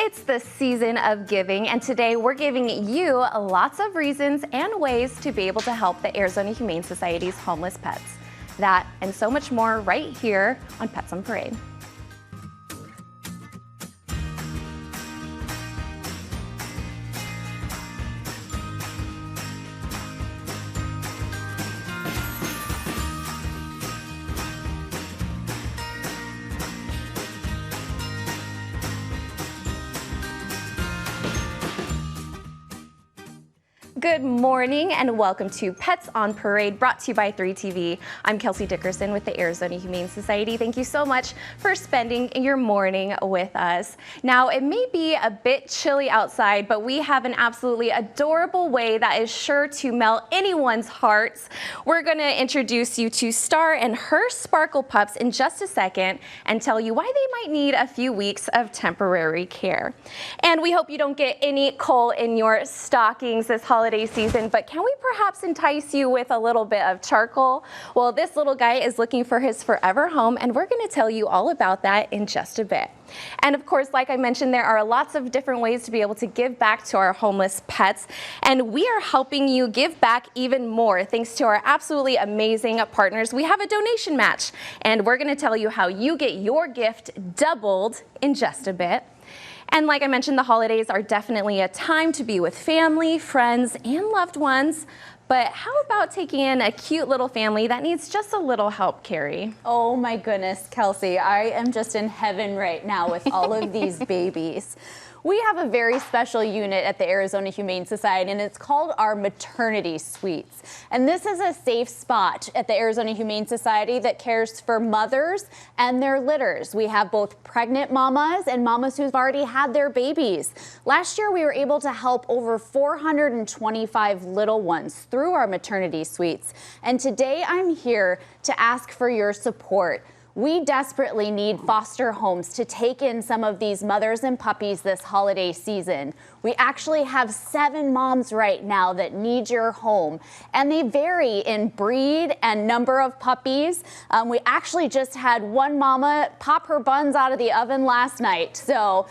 It's the season of giving, and today we're giving you lots of reasons and ways to be able to help the Arizona Humane Society's homeless pets. That and so much more right here on Pets on Parade. Good morning and welcome to Pets on Parade, brought to you by 3TV. I'm Kelsey Dickerson with the Arizona Humane Society. Thank you so much for spending your morning with us. Now, it may be a bit chilly outside, but we have an absolutely adorable way that is sure to melt anyone's hearts. We're going to introduce you to Star and her Sparkle pups in just a second and tell you why they might need a few weeks of temporary care. And we hope you don't get any coal in your stockings this holiday season, but can we perhaps entice you with a little bit of charcoal? Well, this little guy is looking for his forever home, and we're going to tell you all about that in just a bit. And of course, like I mentioned, there are lots of different ways to be able to give back to our homeless pets, and we are helping you give back even more thanks to our absolutely amazing partners. We have a donation match, and we're going to tell you how you get your gift doubled in just a bit. And like I mentioned, the holidays are definitely a time to be with family, friends, and loved ones. But how about taking in a cute little family that needs just a little help, Carrie? Oh my goodness, Kelsey, I am just in heaven right now with all of these babies. We have a very special unit at the Arizona Humane Society, and it's called our maternity suites. And this is a safe spot at the Arizona Humane Society that cares for mothers and their litters. We have both pregnant mamas and mamas who've already had their babies. Last year, we were able to help over 425 little ones through our maternity suites. And today I'm here to ask for your support. We desperately need foster homes to take in some of these mothers and puppies this holiday season. We actually have 7 moms right now that need your home, and they vary in breed and number of puppies. We actually just had one mama pop her buns out of the oven last night. So,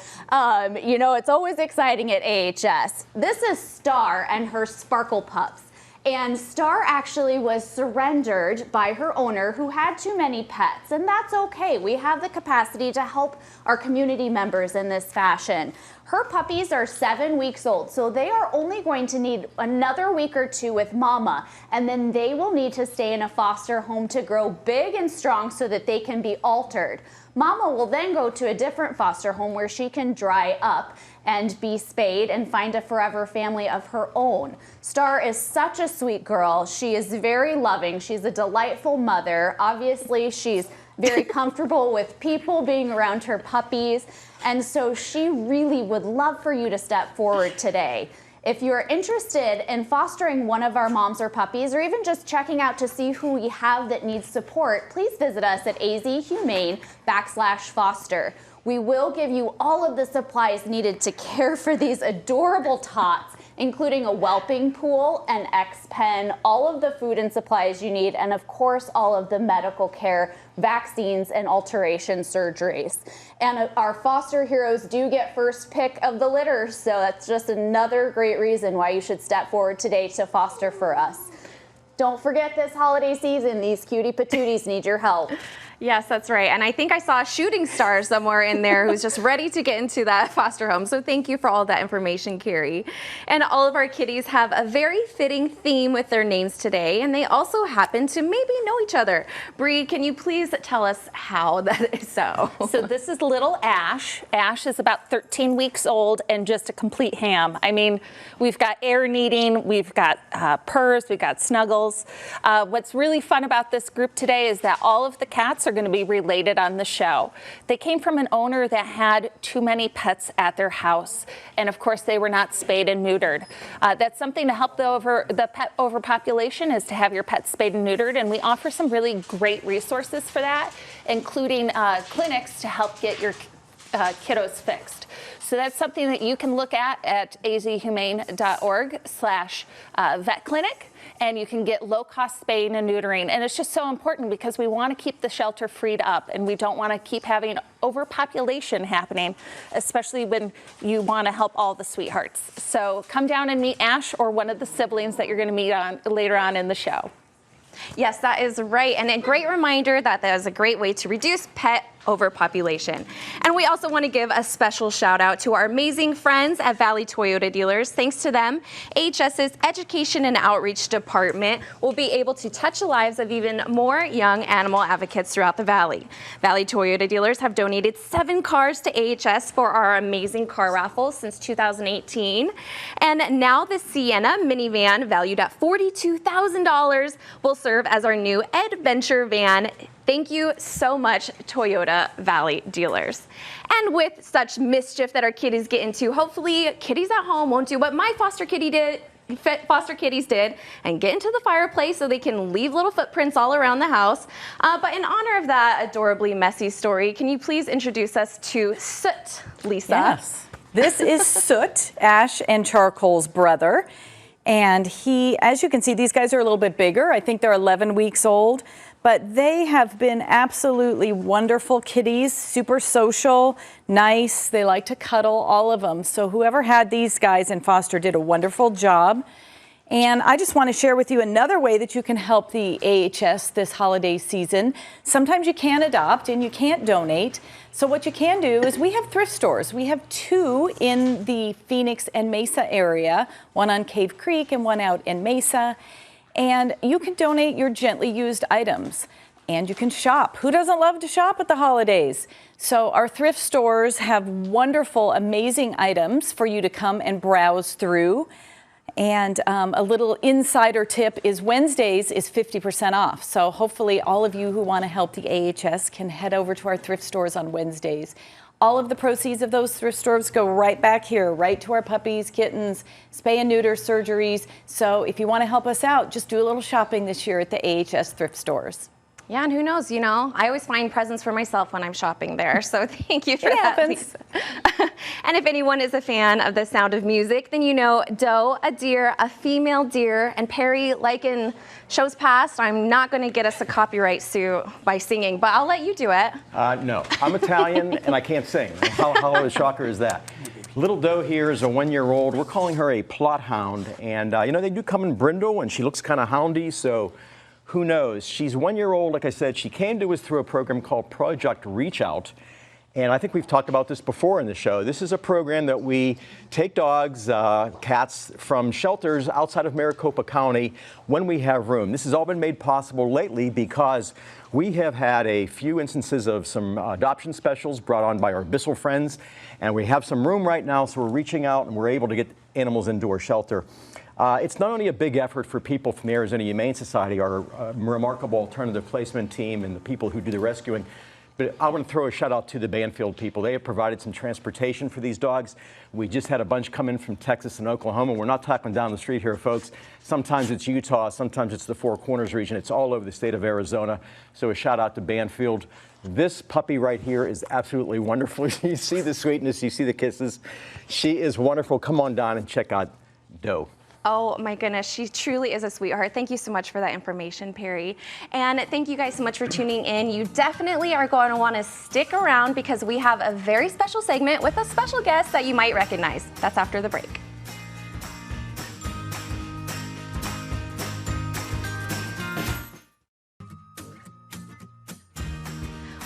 you know, it's always exciting at AHS. This is Star and her Sparkle pups. And Star actually was surrendered by her owner who had too many pets, and that's okay. We have the capacity to help our community members in this fashion. Her puppies are 7 weeks old, so they are only going to need another week or 2 with mama, and then they will need to stay in a foster home to grow big and strong so that they can be altered. Mama will then go to a different foster home where she can dry up and be spayed and find a forever family of her own. Star is such a sweet girl. She is very loving. She's a delightful mother. Obviously, she's very comfortable with people being around her puppies. And so she really would love for you to step forward today. If you're interested in fostering one of our moms or puppies, or even just checking out to see who we have that needs support, please visit us at azhumane.com/foster. We will give you all of the supplies needed to care for these adorable tots, including a whelping pool, an X-pen, all of the food and supplies you need, and of course all of the medical care, vaccines, and alteration surgeries. And our foster heroes do get first pick of the litter, so that's just another great reason why you should step forward today to foster for us. Don't forget this holiday season, these cutie patooties need your help. Yes, that's right. And I think I saw a shooting star somewhere in there who's just ready to get into that foster home. So thank you for all that information, Carrie. And all of our kitties have a very fitting theme with their names today, and they also happen to maybe know each other. Bree, can you please tell us how that is so? So this is little Ash. Ash is about 13 weeks old and just a complete ham. I mean, we've got air kneading, we've got purrs, we've got snuggles. What's really fun about this group today is that all of the cats are going to be related on the show. They came from an owner that had too many pets at their house, and of course they were not spayed and neutered. That's something to help the pet overpopulation, is to have your pets spayed and neutered, and we offer some really great resources for that, including clinics to help get your kiddos fixed. So that's something that you can look at azhumane.org/vet clinic. And you can get low-cost spaying and neutering. And it's just so important because we want to keep the shelter freed up, and we don't want to keep having overpopulation happening, especially when you want to help all the sweethearts. So come down and meet Ash or one of the siblings that you're going to meet later on in the show. Yes, that is right. And a great reminder that is a great way to reduce pet overpopulation. And we also want to give a special shout out to our amazing friends at Valley Toyota Dealers. Thanks to them, AHS's Education and Outreach Department will be able to touch the lives of even more young animal advocates throughout the Valley. Valley Toyota Dealers have donated 7 cars to AHS for our amazing car raffle since 2018. And now the Sienna minivan, valued at $42,000, will serve as our new adventure van. Thank you so much, Toyota Valley Dealers. And with such mischief that our kitties get into, hopefully kitties at home won't do what my foster kitties did and get into the fireplace so they can leave little footprints all around the house. But in honor of that adorably messy story, can you please introduce us to Soot, Lisa? Yes. This is Soot, Ash and Charcoal's brother. And he, as you can see, these guys are a little bit bigger. I think they're 11 weeks old. But they have been absolutely wonderful kitties, super social, nice. They like to cuddle, all of them. So whoever had these guys in foster did a wonderful job. And I just want to share with you another way that you can help the AHS this holiday season. Sometimes you can't adopt and you can't donate. So what you can do is we have thrift stores. We have 2 in the Phoenix and Mesa area, one on Cave Creek and one out in Mesa. And you can donate your gently used items, and you can shop. Who doesn't love to shop at the holidays? So our thrift stores have wonderful, amazing items for you to come and browse through. And a little insider tip is Wednesdays is 50% off. So hopefully all of you who want to help the AHS can head over to our thrift stores on Wednesdays. All of the proceeds of those thrift stores go right back here, right to our puppies, kittens, spay and neuter surgeries. So if you want to help us out, just do a little shopping this year at the AHS thrift stores. Yeah, and who knows, you know, I always find presents for myself when I'm shopping there, so thank you for that, Lisa. And if anyone is a fan of the sound of music, then you know doe, a deer, a female deer, and Perry, like in shows past, I'm not going to get us a copyright suit by singing, but I'll let you do it. No, I'm Italian and I can't sing. How a shocker is that? Little doe here is a 1-year-old. We're calling her a plot hound, and you know, they do come in brindle, and she looks kind of houndy, so who knows? She's 1 year old, like I said. She came to us through a program called Project Reach Out. And I think we've talked about this before in the show. This is a program that we take dogs, cats from shelters outside of Maricopa County when we have room. This has all been made possible lately because we have had a few instances of some adoption specials brought on by our Bissell friends. And we have some room right now, so we're reaching out and we're able to get animals into our shelter. It's not only a big effort for people from the Arizona Humane Society, our remarkable alternative placement team, and the people who do the rescuing, but I want to throw a shout out to the Banfield people. They have provided some transportation for these dogs. We just had a bunch come in from Texas and Oklahoma. We're not talking down the street here, folks. Sometimes it's Utah, sometimes it's the Four Corners region. It's all over the state of Arizona. So a shout out to Banfield. This puppy right here is absolutely wonderful. You see the sweetness, you see the kisses. She is wonderful. Come on down and check out Doe. Oh my goodness, she truly is a sweetheart. Thank you so much for that information, Perry. And thank you guys so much for tuning in. You definitely are going to want to stick around because we have a very special segment with a special guest that you might recognize. That's after the break.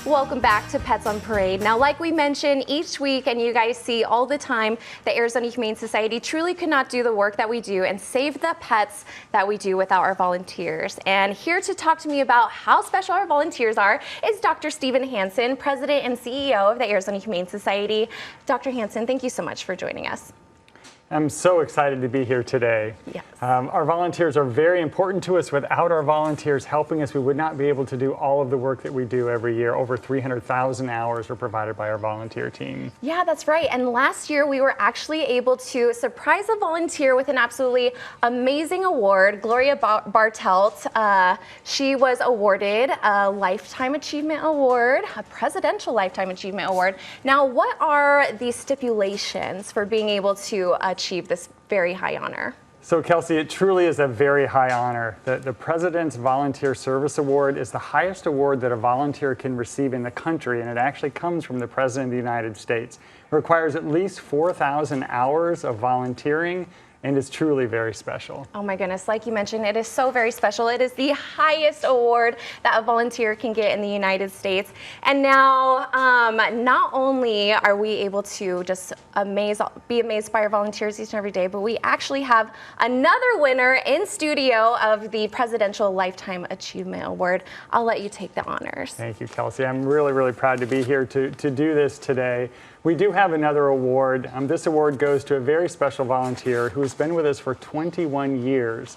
Welcome back to Pets on Parade. Now, like we mentioned each week, and you guys see all the time, the Arizona Humane Society truly could not do the work that we do and save the pets that we do without our volunteers. And here to talk to me about how special our volunteers are is Dr. Stephen Hansen, President and CEO of the Arizona Humane Society. Dr. Hansen, thank you so much for joining us. I'm so excited to be here today. Yes. Our volunteers are very important to us. Without our volunteers helping us, we would not be able to do all of the work that we do every year. Over 300,000 hours are provided by our volunteer team. Yeah, that's right. And last year we were actually able to surprise a volunteer with an absolutely amazing award. Gloria Bartelt, she was awarded a Lifetime Achievement Award, a Presidential Lifetime Achievement Award. Now, what are the stipulations for being able to achieve this very high honor? So Kelsey, it truly is a very high honor. The President's Volunteer Service Award is the highest award that a volunteer can receive in the country, and it actually comes from the President of the United States. It requires at least 4,000 hours of volunteering, and is truly very special. Oh my goodness, like you mentioned, it is so very special. It is the highest award that a volunteer can get in the United States. And now, not only are we able to just be amazed by our volunteers each and every day, but we actually have another winner in studio of the Presidential Lifetime Achievement Award. I'll let you take the honors. Thank you, Kelsey. I'm really, really proud to be here to do this today. We do have another award. This award goes to a very special volunteer who has been with us for 21 years.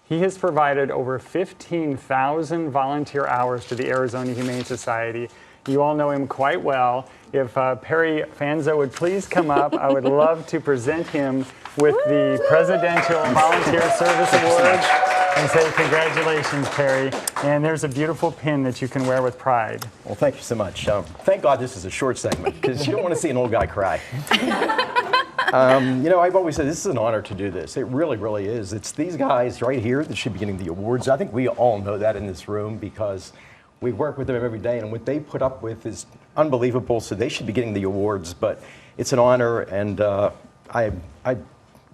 He has provided over 15,000 volunteer hours to the Arizona Humane Society. You all know him quite well. If Perry Fanzo would please come up, I would love to present him with the Presidential Volunteer Service Award and say congratulations, Perry. And there's a beautiful pin that you can wear with pride. Well, thank you so much. Thank God this is a short segment, because you don't want to see an old guy cry. You know, I've always said this is an honor to do this. It really, really is. It's these guys right here that should be getting the awards. I think we all know that in this room, because we work with them every day, and what they put up with is unbelievable, so they should be getting the awards. But it's an honor, and I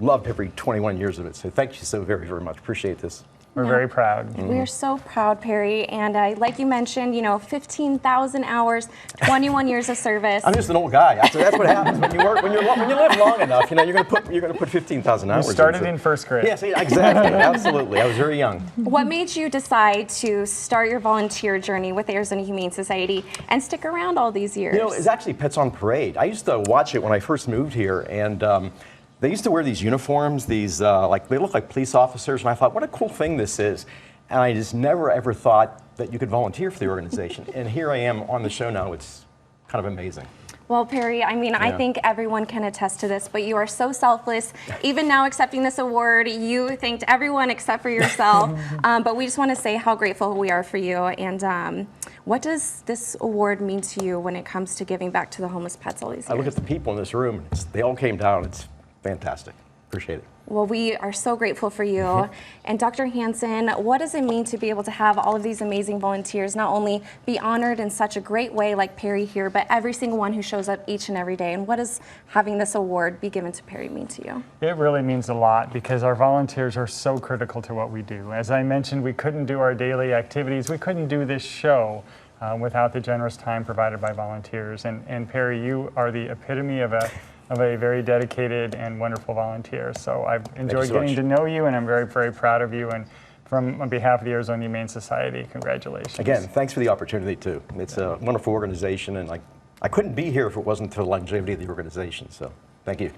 loved every 21 years of it, so thank you so very, very much. Appreciate this. We're very proud. We are so proud, Perry, and like you mentioned, you know, 15,000 hours, 21 years of service. I'm just an old guy. That's what happens when you work. When you live long enough, you know, you're going to put 15,000 hours. You started in first grade. Yes, exactly. Absolutely. I was very young. What made you decide to start your volunteer journey with the Arizona Humane Society and stick around all these years? You know, it's actually Pets on Parade. I used to watch it when I first moved here, and they used to wear these uniforms, these they look like police officers, and I thought, what a cool thing this is. And I just never ever thought that you could volunteer for the organization. And here I am on the show now. It's kind of amazing. Well, Perry, I mean, I think everyone can attest to this, but you are so selfless. Even now accepting this award, you thanked everyone except for yourself. But we just want to say how grateful we are for you. And what does this award mean to you when it comes to giving back to the homeless pets all these years? I look at the people in this room, they all came down. It's fantastic. Appreciate it. Well, we are so grateful for you. And Dr. Hansen, what does it mean to be able to have all of these amazing volunteers not only be honored in such a great way like Perry here, but every single one who shows up each and every day? And what does having this award be given to Perry mean to you? It really means a lot, because our volunteers are so critical to what we do. As I mentioned, we couldn't do our daily activities. We couldn't do this show without the generous time provided by volunteers. And Perry, you are the epitome of a very dedicated and wonderful volunteer. So I've enjoyed getting to know you, and I'm very, very proud of you. And on behalf of the Arizona Humane Society, congratulations. Again, thanks for the opportunity too. It's a wonderful organization, and I couldn't be here if it wasn't for the longevity of the organization. So thank you.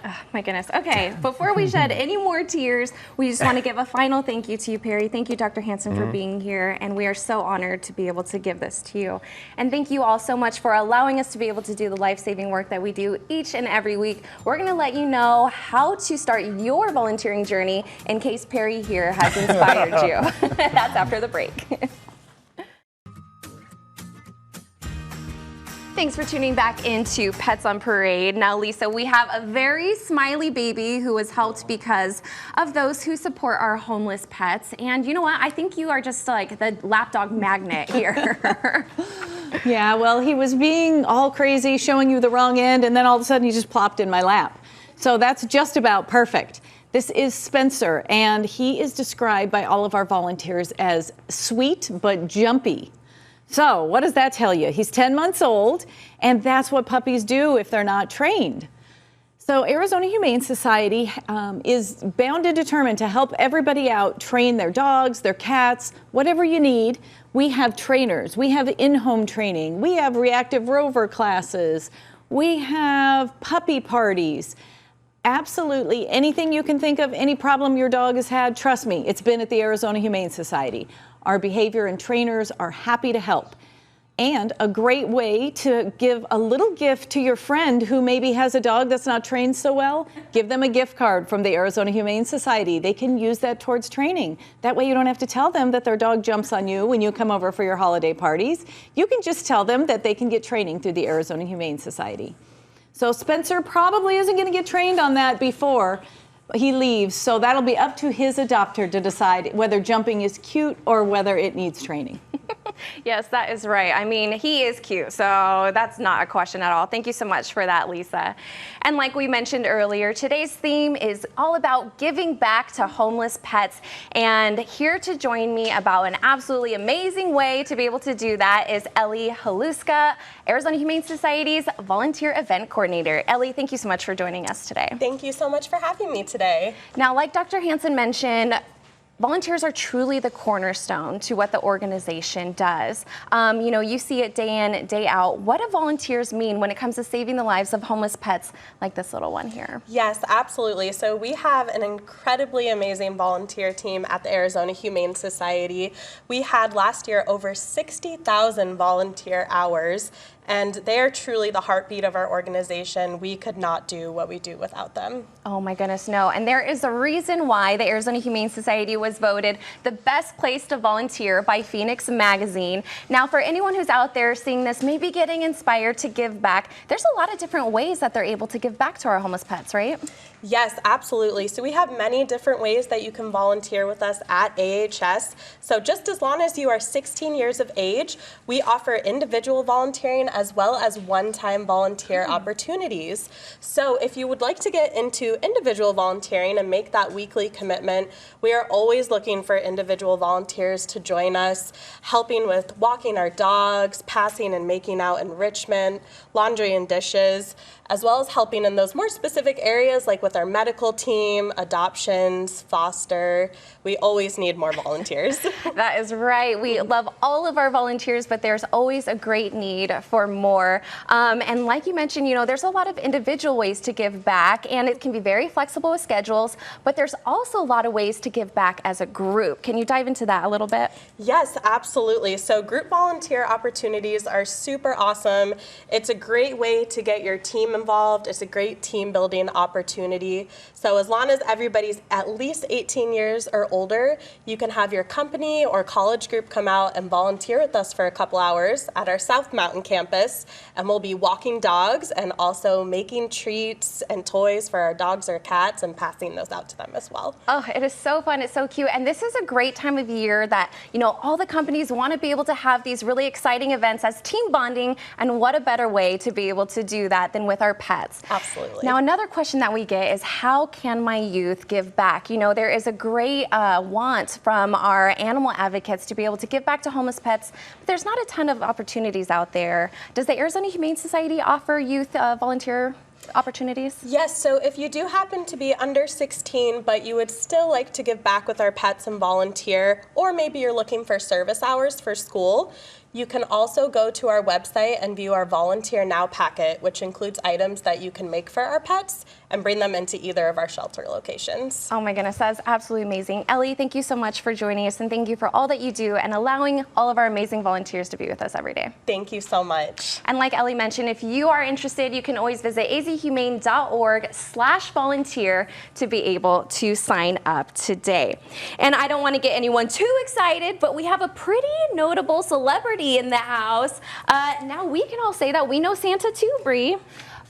Oh, my goodness. Okay, before we shed any more tears, we just want to give a final thank you to you, Perry. Thank you, Dr. Hansen, for being here, and we are so honored to be able to give this to you. And thank you all so much for allowing us to be able to do the life-saving work that we do each and every week. We're going to let you know how to start your volunteering journey in case Perry here has inspired you. That's after the break. Thanks for tuning back into Pets on Parade. Now, Lisa, we have a very smiley baby who was helped because of those who support our homeless pets. And you know what? I think you are just like the lapdog magnet here. Yeah, well, he was being all crazy, showing you the wrong end, and then all of a sudden he just plopped in my lap. So that's just about perfect. This is Spencer, and he is described by all of our volunteers as sweet but jumpy. So what does that tell you? He's 10 months old, and that's what puppies do if they're not trained. So Arizona Humane Society is bound and determined to help everybody out, train their dogs, their cats, whatever you need. We have trainers. We have in-home training. We have reactive rover classes. We have puppy parties. Absolutely. Anything you can think of, any problem your dog has had, trust me, it's been at the Arizona Humane Society. Our behavior and trainers are happy to help. And a great way to give a little gift to your friend who maybe has a dog that's not trained so well, give them a gift card from the Arizona Humane Society. They can use that towards training. That way you don't have to tell them that their dog jumps on you when you come over for your holiday parties. You can just tell them that they can get training through the Arizona Humane Society. So Spencer probably isn't going to get trained on that before he leaves, so that'll be up to his adopter to decide whether jumping is cute or whether it needs training. Yes, that is right. I mean, he is cute, so that's not a question at all. Thank you so much for that, Lisa. And like we mentioned earlier, today's theme is all about giving back to homeless pets. And here to join me about an absolutely amazing way to be able to do that is Ellie Haluska, Arizona Humane Society's volunteer event coordinator. Ellie, thank you so much for joining us today. Thank you so much for having me today. Now, like Dr. Hansen mentioned, volunteers are truly the cornerstone to what the organization does. You know, you see it day in, day out. What do volunteers mean when it comes to saving the lives of homeless pets like this little one here? Yes, absolutely. So we have an incredibly amazing volunteer team at the Arizona Humane Society. We had last year over 60,000 volunteer hours, and they are truly the heartbeat of our organization. We could not do what we do without them. Oh my goodness, no. And there is a reason why the Arizona Humane Society was voted the best place to volunteer by Phoenix Magazine. Now, for anyone who's out there seeing this, maybe getting inspired to give back, there's a lot of different ways that they're able to give back to our homeless pets, right? Yes, absolutely. So we have many different ways that you can volunteer with us at AHS. So just as long as you are 16 years of age, we offer individual volunteering as well as one-time volunteer opportunities. So if you would like to get into individual volunteering and make that weekly commitment, we are always looking for individual volunteers to join us, helping with walking our dogs, passing and making out enrichment, laundry and dishes, as well as helping in those more specific areas like with our medical team, adoptions, foster. We always need more volunteers. That is right. We love all of our volunteers, but there's always a great need for more. And like you mentioned, you know, there's a lot of individual ways to give back, and it can be very flexible with schedules, but there's also a lot of ways to give back as a group. Can you dive into that a little bit? Yes, absolutely. So group volunteer opportunities are super awesome. It's a great way to get your team involved. It's a great team building opportunity. So as long as everybody's at least 18 years or older, you can have your company or college group come out and volunteer with us for a couple hours at our South Mountain campus, and we'll be walking dogs and also making treats and toys for our dogs or cats and passing those out to them as well. Oh, it is so fun. It's so cute. And this is a great time of year that, you know, all the companies want to be able to have these really exciting events as team bonding, and what a better way to be able to do that than with our pets. Absolutely. Now, another question that we get is, how can my youth give back? You know, there is a great want from our animal advocates to be able to give back to homeless pets, but there's not a ton of opportunities out there. Does the Arizona Humane Society offer youth volunteer opportunities? Yes, so if you do happen to be under 16, but you would still like to give back with our pets and volunteer, or maybe you're looking for service hours for school, you can also go to our website and view our Volunteer Now packet, which includes items that you can make for our pets and bring them into either of our shelter locations. Oh my goodness, that's absolutely amazing. Ellie, thank you so much for joining us, and thank you for all that you do and allowing all of our amazing volunteers to be with us every day. Thank you so much. And like Ellie mentioned, if you are interested, you can always visit azhumane.org/volunteer to be able to sign up today. And I don't want to get anyone too excited, but we have a pretty notable celebrity in the house. Now we can all say that we know Santa too, Bree.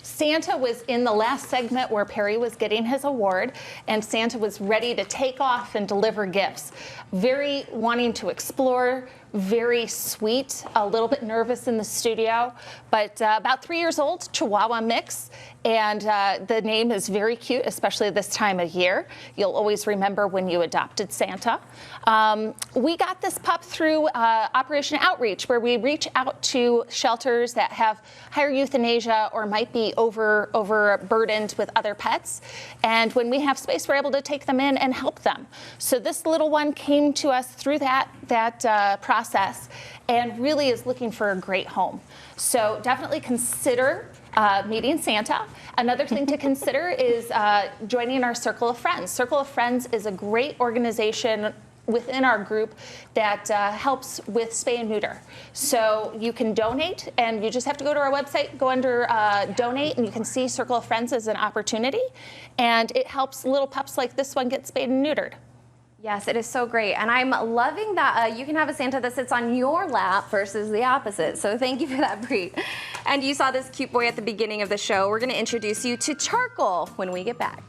Santa was in the last segment where Perry was getting his award, and Santa was ready to take off and deliver gifts. Very wanting to explore, very sweet, a little bit nervous in the studio, but about 3 years old, Chihuahua mix, and the name is very cute, especially this time of year. You'll always remember when you adopted Santa. We got this pup through Operation Outreach, where we reach out to shelters that have higher euthanasia or might be overburdened with other pets. And when we have space, we're able to take them in and help them. So this little one came to us through that process and really is looking for a great home. So definitely consider meeting Santa. Another thing to consider is joining our Circle of Friends. Circle of Friends is a great organization within our group that helps with spay and neuter. So you can donate, and you just have to go to our website, go under donate, and you can see Circle of Friends as an opportunity. And it helps little pups like this one get spayed and neutered. Yes, it is so great. And I'm loving that you can have a Santa that sits on your lap versus the opposite. So thank you for that, Bree. And you saw this cute boy at the beginning of the show. We're going to introduce you to Charcoal when we get back.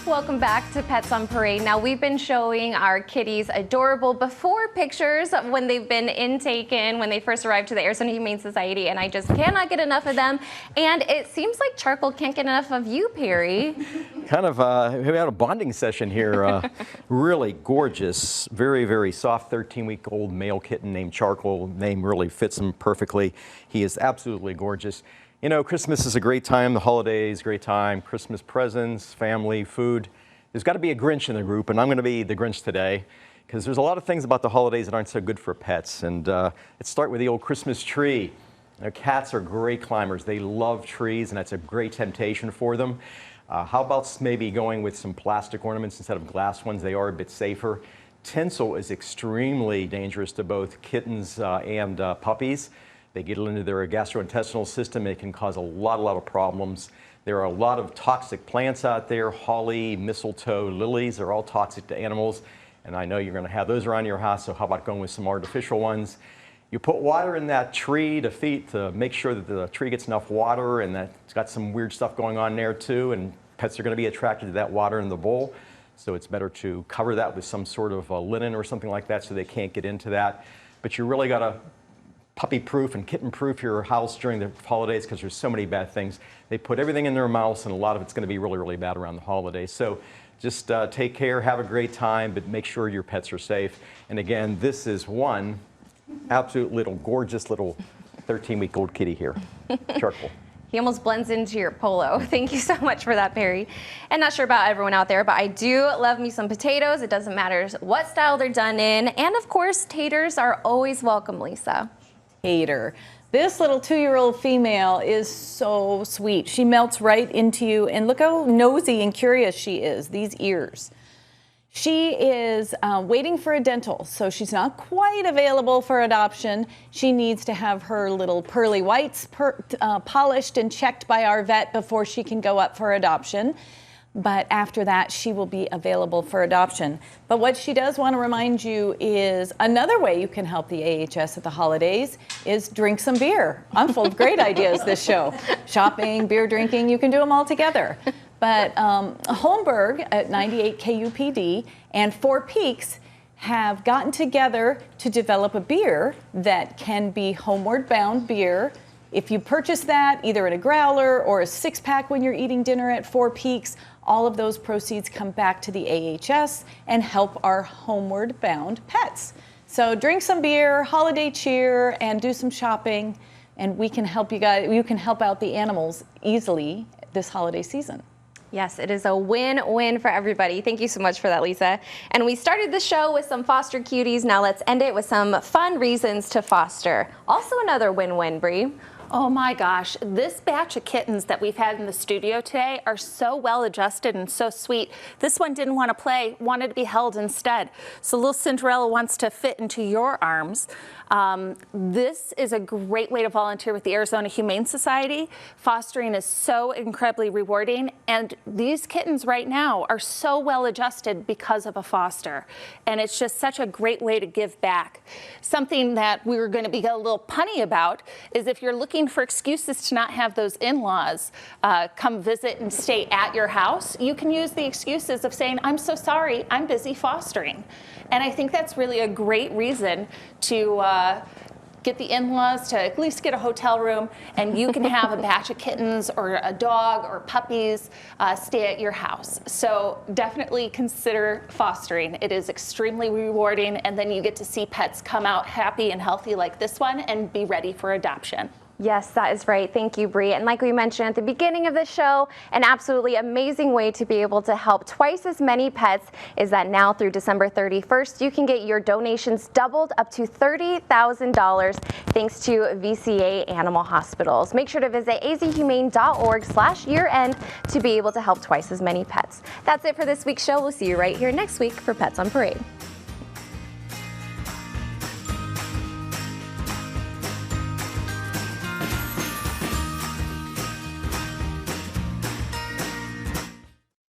Welcome back to Pets on Parade. Now, we've been showing our kitties adorable before pictures of when they've been intaken, when they first arrived to the Arizona Humane Society, and I just cannot get enough of them. And it seems like Charcoal can't get enough of you, Perry. Kind of, we had a bonding session here. Really gorgeous, very, very soft 13-week-old male kitten named Charcoal. Name really fits him perfectly. He is absolutely gorgeous. You know, Christmas is a great time, the holidays, great time, Christmas presents, family, food. There's got to be a Grinch in the group, and I'm going to be the Grinch today because there's a lot of things about the holidays that aren't so good for pets. And let's start with the old Christmas tree. You know, cats are great climbers. They love trees, and that's a great temptation for them. How about maybe going with some plastic ornaments instead of glass ones? They are a bit safer. Tinsel is extremely dangerous to both kittens and puppies. They get into their gastrointestinal system. It can cause a lot of problems. There are a lot of toxic plants out there. Holly, mistletoe, lilies are all toxic to animals. And I know you're going to have those around your house, so how about going with some artificial ones? You put water in that tree to make sure that the tree gets enough water, and that's got some weird stuff going on there too, and pets are going to be attracted to that water in the bowl. So it's better to cover that with some sort of linen or something like that so they can't get into that. But you really got to puppy-proof and kitten-proof your house during the holidays because there's so many bad things. They put everything in their mouths, and a lot of it's going to be really bad around the holidays. So just take care, have a great time, but make sure your pets are safe. And again, this is one absolute little gorgeous little 13-week-old kitty here, Charcoal. He almost blends into your polo. Thank you so much for that, Perry. And not sure about everyone out there, but I do love me some potatoes. It doesn't matter what style they're done in. And of course, taters are always welcome, Lisa. Tater. This little 2-year-old female is so sweet. She melts right into you, and look how nosy and curious she is, these ears. She is waiting for a dental, so she's not quite available for adoption. She needs to have her little pearly whites polished and checked by our vet before she can go up for adoption. But after that, she will be available for adoption. But what she does want to remind you is another way you can help the AHS at the holidays is drink some beer. I'm full of great ideas this show. Shopping, beer drinking, you can do them all together. But Holmberg at 98 KUPD and Four Peaks have gotten together to develop a beer that can be homeward bound beer. If you purchase that either at a growler or a 6-pack when you're eating dinner at Four Peaks, all of those proceeds come back to the AHS and help our homeward bound pets. So drink some beer, holiday cheer, and do some shopping, and we can help you guys. You can help out the animals easily this holiday season. Yes, it is a win-win for everybody. Thank you so much for that, Lisa. And we started the show with some foster cuties. Now let's end it with some fun reasons to foster. Also another win-win, Bree. Oh my gosh, this batch of kittens that we've had in the studio today are so well adjusted and so sweet. This one didn't want to play, wanted to be held instead. So little Cinderella wants to fit into your arms. This is a great way to volunteer with the Arizona Humane Society. Fostering is so incredibly rewarding, and these kittens right now are so well adjusted because of a foster. And it's just such a great way to give back. Something that we were going to be a little punny about is if you're looking for excuses to not have those in-laws come visit and stay at your house, you can use the excuses of saying, I'm so sorry, I'm busy fostering. And I think that's really a great reason to get the in-laws to at least get a hotel room, and you can have a batch of kittens or a dog or puppies stay at your house. So definitely consider fostering. It is extremely rewarding, and then you get to see pets come out happy and healthy like this one and be ready for adoption. Yes, that is right. Thank you, Bree. And like we mentioned at the beginning of the show, an absolutely amazing way to be able to help twice as many pets is that now through December 31st, you can get your donations doubled up to $30,000 thanks to VCA Animal Hospitals. Make sure to visit azhumane.org/year-end to be able to help twice as many pets. That's it for this week's show. We'll see you right here next week for Pets on Parade.